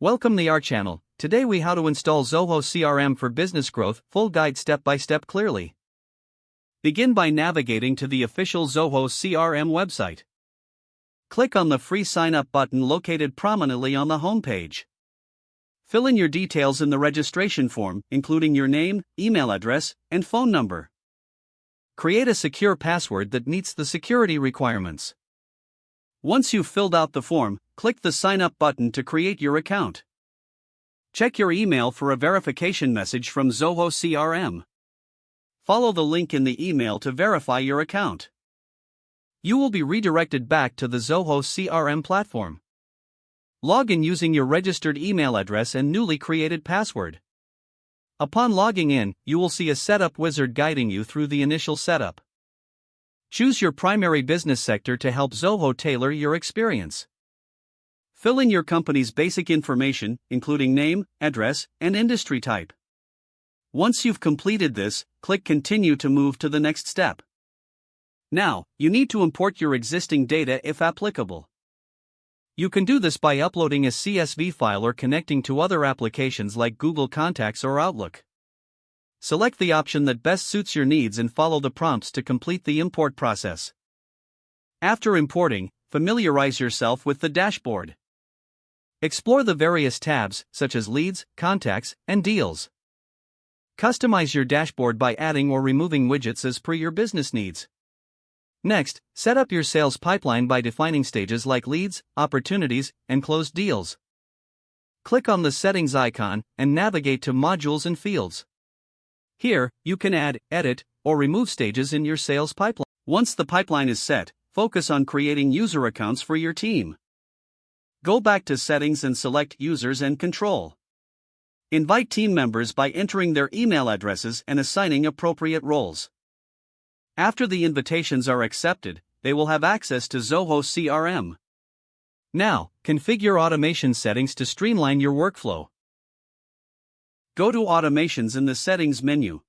Welcome to our channel. Today we how to install Zoho CRM for business growth, full guide step by step clearly. Begin by navigating to the official Zoho CRM website. Click on the free sign up button located prominently on the home page. Fill in your details in the registration form, including your name, email address, and phone number. Create a secure password that meets the security requirements. Once you've filled out the form, click the Sign Up button to create your account. Check your email for a verification message from Zoho CRM. Follow the link in the email to verify your account. You will be redirected back to the Zoho CRM platform. Log in using your registered email address and newly created password. Upon logging in, you will see a setup wizard guiding you through the initial setup. Choose your primary business sector to help Zoho tailor your experience. Fill in your company's basic information, including name, address, and industry type. Once you've completed this, click Continue to move to the next step. Now, you need to import your existing data if applicable. You can do this by uploading a CSV file or connecting to other applications like Google Contacts or Outlook. Select the option that best suits your needs and follow the prompts to complete the import process. After importing, familiarize yourself with the dashboard. Explore the various tabs, such as Leads, Contacts, and Deals. Customize your dashboard by adding or removing widgets as per your business needs. Next, set up your sales pipeline by defining stages like leads, opportunities, and closed deals. Click on the Settings icon and navigate to Modules and Fields. Here, you can add, edit, or remove stages in your sales pipeline. Once the pipeline is set, focus on creating user accounts for your team. Go back to Settings and select Users and Control. Invite team members by entering their email addresses and assigning appropriate roles. After the invitations are accepted, they will have access to Zoho CRM. Now, configure automation settings to streamline your workflow. Go to Automations in the Settings menu.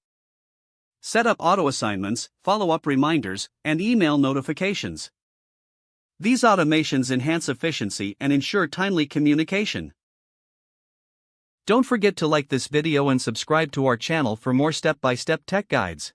Set up auto assignments, follow-up reminders, and email notifications. These automations enhance efficiency and ensure timely communication. Don't forget to like this video and subscribe to our channel for more step-by-step tech guides.